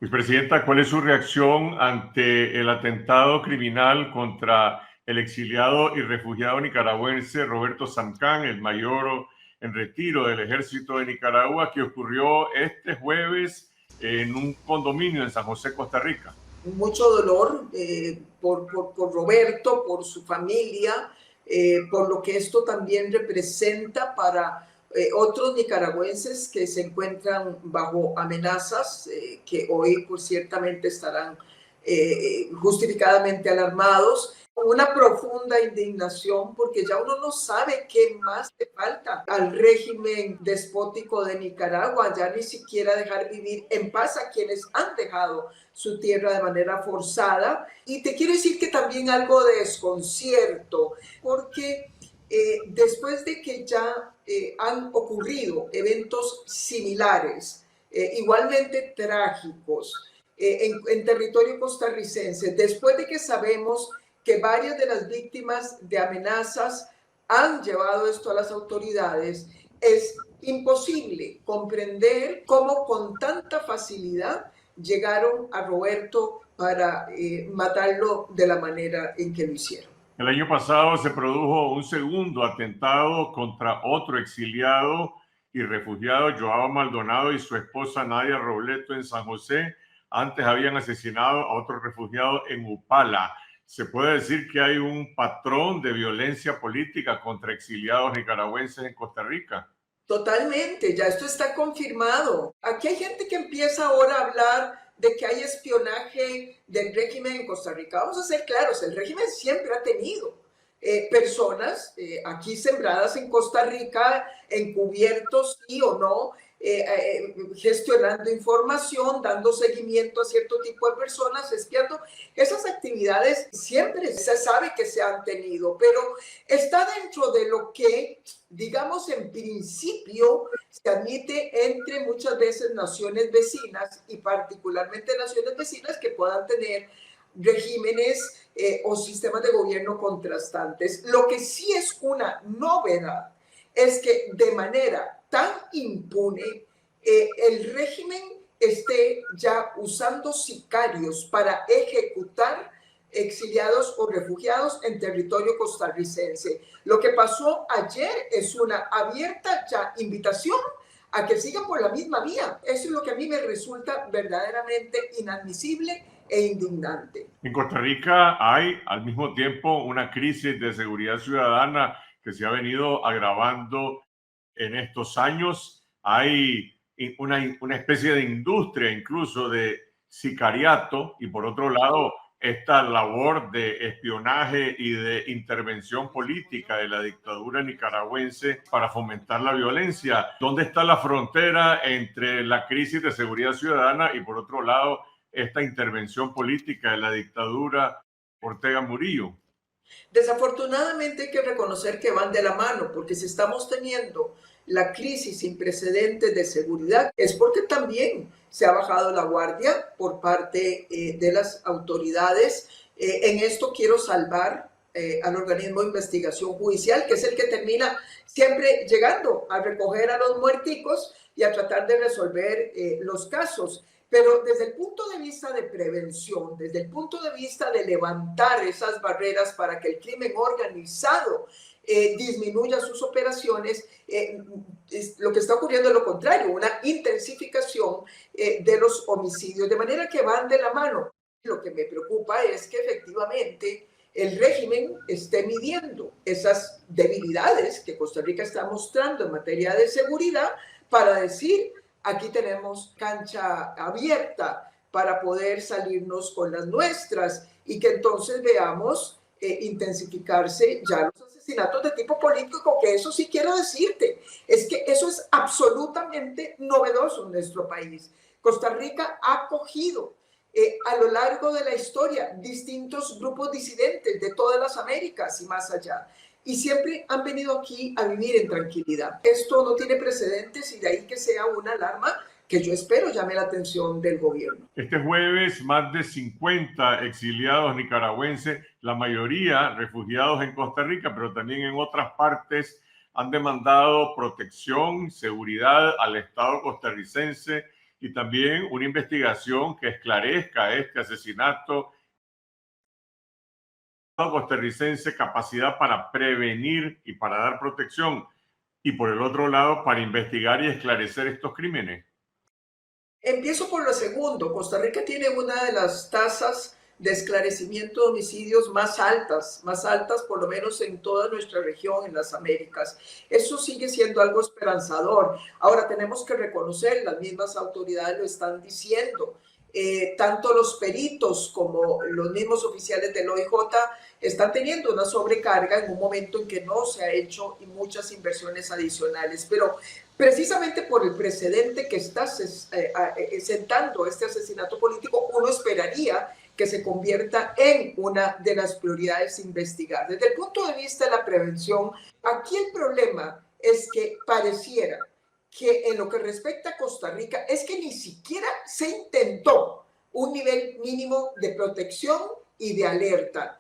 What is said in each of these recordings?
Presidenta, ¿cuál es su reacción ante el atentado criminal contra el exiliado y refugiado nicaragüense Roberto Samcán, el mayor en retiro del ejército de Nicaragua, que ocurrió este jueves en un condominio en San José, Costa Rica? Mucho dolor por Roberto, por su familia, por lo que esto también representa para otros nicaragüenses que se encuentran bajo amenazas, que hoy pues, ciertamente estarán justificadamente alarmados. Una profunda indignación porque ya uno no sabe qué más le falta al régimen despótico de Nicaragua, ya ni siquiera dejar vivir en paz a quienes han dejado su tierra de manera forzada. Y te quiero decir que también algo de desconcierto, porque después de que ya han ocurrido eventos similares, igualmente trágicos, en territorio costarricense, después de que sabemos que varias de las víctimas de amenazas han llevado esto a las autoridades, es imposible comprender cómo con tanta facilidad llegaron a Roberto para matarlo de la manera en que lo hicieron. El año pasado se produjo un segundo atentado contra otro exiliado y refugiado, Joao Maldonado, y su esposa Nadia Robleto en San José. Antes habían asesinado a otro refugiado en Upala. ¿Se puede decir que hay un patrón de violencia política contra exiliados nicaragüenses en Costa Rica? Totalmente, ya esto está confirmado. Aquí hay gente que empieza ahora a hablar de que hay espionaje del régimen en Costa Rica. Vamos a ser claros, el régimen siempre ha tenido personas aquí sembradas en Costa Rica, encubiertos sí o no, gestionando información, dando seguimiento a cierto tipo de personas, espiando. Esas actividades siempre se sabe que se han tenido, pero está dentro de lo que, digamos, en principio se admite entre muchas veces naciones vecinas y particularmente naciones vecinas que puedan tener regímenes o sistemas de gobierno contrastantes. Lo que sí es una novedad es que de manera tan impune el régimen esté ya usando sicarios para ejecutar exiliados o refugiados en territorio costarricense. Lo que pasó ayer es una abierta ya invitación a que sigan por la misma vía. Eso es lo que a mí me resulta verdaderamente inadmisible e indignante. En Costa Rica hay al mismo tiempo una crisis de seguridad ciudadana que se ha venido agravando en estos años. Hay una especie de industria incluso de sicariato y por otro lado esta labor de espionaje y de intervención política de la dictadura nicaragüense para fomentar la violencia. ¿Dónde está la frontera entre la crisis de seguridad ciudadana y por otro lado esta intervención política de la dictadura Ortega Murillo? Desafortunadamente hay que reconocer que van de la mano, porque si estamos teniendo la crisis sin precedentes de seguridad, es porque también se ha bajado la guardia por parte de las autoridades. En esto quiero salvar al organismo de investigación judicial, que es el que termina siempre llegando a recoger a los muerticos y a tratar de resolver los casos. Pero desde el punto de vista de prevención, desde el punto de vista de levantar esas barreras para que el crimen organizado disminuya sus operaciones, lo que está ocurriendo es lo contrario, una intensificación de los homicidios, de manera que van de la mano. Lo que me preocupa es que efectivamente el régimen esté midiendo esas debilidades que Costa Rica está mostrando en materia de seguridad para decir: aquí tenemos cancha abierta para poder salirnos con las nuestras y que entonces veamos intensificarse ya los asesinatos de tipo político, que eso sí quiero decirte, es que eso es absolutamente novedoso en nuestro país. Costa Rica ha acogido a lo largo de la historia distintos grupos disidentes de todas las Américas y más allá. Y siempre han venido aquí a vivir en tranquilidad. Esto no tiene precedentes y de ahí que sea una alarma que yo espero llame la atención del gobierno. Este jueves, más de 50 exiliados nicaragüenses, la mayoría refugiados en Costa Rica, pero también en otras partes, han demandado protección, seguridad al Estado costarricense y también una investigación que esclarezca este asesinato costarricense, capacidad para prevenir y para dar protección, y por el otro lado, para investigar y esclarecer estos crímenes. Empiezo por lo segundo. Costa Rica tiene una de las tasas de esclarecimiento de homicidios más altas por lo menos en toda nuestra región, en las Américas. Eso sigue siendo algo esperanzador. Ahora tenemos que reconocer, las mismas autoridades lo están diciendo, tanto los peritos como los mismos oficiales del OIJ están teniendo una sobrecarga en un momento en que no se ha hecho muchas inversiones adicionales, pero precisamente por el precedente que está sentando este asesinato político, uno esperaría que se convierta en una de las prioridades a investigar. Desde el punto de vista de la prevención, aquí el problema es que pareciera que en lo que respecta a Costa Rica es que ni siquiera se intentó un nivel mínimo de protección y de alerta.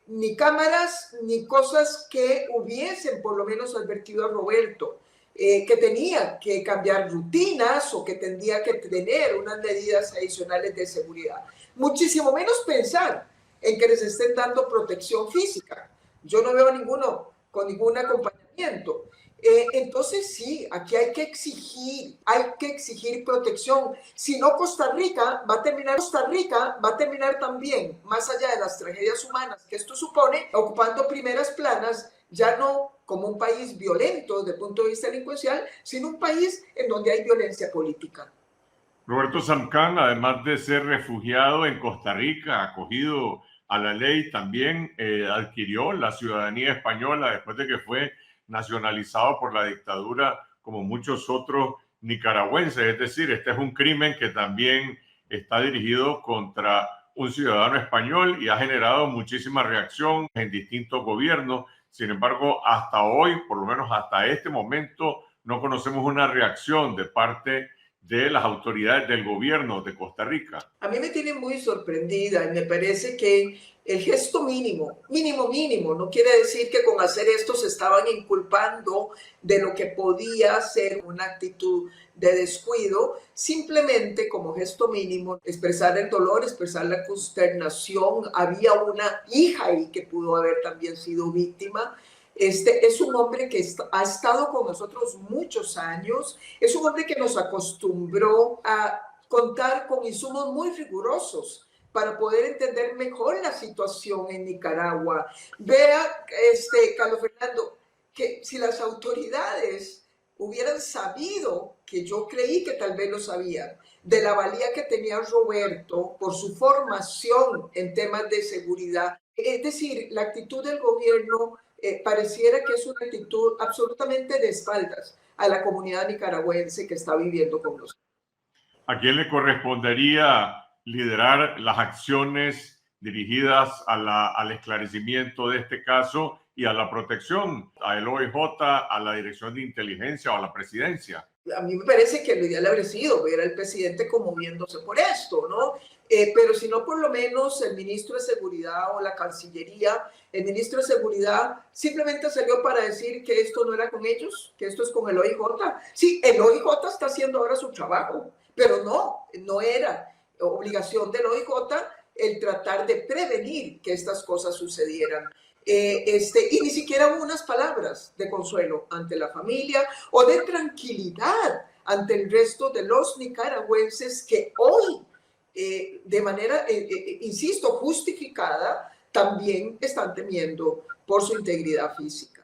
Ni cámaras, ni cosas que hubiesen por lo menos advertido a Roberto, que tenía que cambiar rutinas o que tendría que tener unas medidas adicionales de seguridad. Muchísimo menos pensar en que les estén dando protección física. Yo no veo ninguno con ningún acompañamiento. Entonces sí, aquí hay que exigir protección. Si no, Costa Rica va a terminar también, más allá de las tragedias humanas que esto supone, ocupando primeras planas, ya no como un país violento desde el punto de vista delincuencial, sino un país en donde hay violencia política. Roberto Samcán, además de ser refugiado en Costa Rica, acogido a la ley, también adquirió la ciudadanía española después de que fue nacionalizado por la dictadura, como muchos otros nicaragüenses. Es decir, este es un crimen que también está dirigido contra un ciudadano español y ha generado muchísima reacción en distintos gobiernos. Sin embargo, hasta hoy, por lo menos hasta este momento, no conocemos una reacción de parte de las autoridades del gobierno de Costa Rica. A mí me tiene muy sorprendida y me parece que el gesto mínimo, no quiere decir que con hacer esto se estaban inculpando de lo que podía ser una actitud de descuido, simplemente como gesto mínimo, expresar el dolor, expresar la consternación. Había una hija ahí que pudo haber también sido víctima. Este es un hombre que ha estado con nosotros muchos años, es un hombre que nos acostumbró a contar con insumos muy rigurosos para poder entender mejor la situación en Nicaragua. Vea, Carlos Fernando, que si las autoridades hubieran sabido, que yo creí que tal vez lo sabían, de la valía que tenía Roberto por su formación en temas de seguridad, es decir, la actitud del gobierno pareciera que es una actitud absolutamente de espaldas a la comunidad nicaragüense que está viviendo con nosotros. ¿A quién le correspondería liderar las acciones dirigidas al esclarecimiento de este caso y a la protección? ¿A el OIJ, a la Dirección de Inteligencia o a la Presidencia? A mí me parece que lo ideal habría sido ver al presidente conmoviéndose por esto, ¿no? Pero si no, por lo menos el ministro de Seguridad o la Cancillería, el ministro de Seguridad simplemente salió para decir que esto no era con ellos, que esto es con el OIJ. Sí, el OIJ está haciendo ahora su trabajo, pero no era obligación del OIJ el tratar de prevenir que estas cosas sucedieran. Y ni siquiera unas palabras de consuelo ante la familia o de tranquilidad ante el resto de los nicaragüenses que hoy, de manera, insisto, justificada, también están temiendo por su integridad física.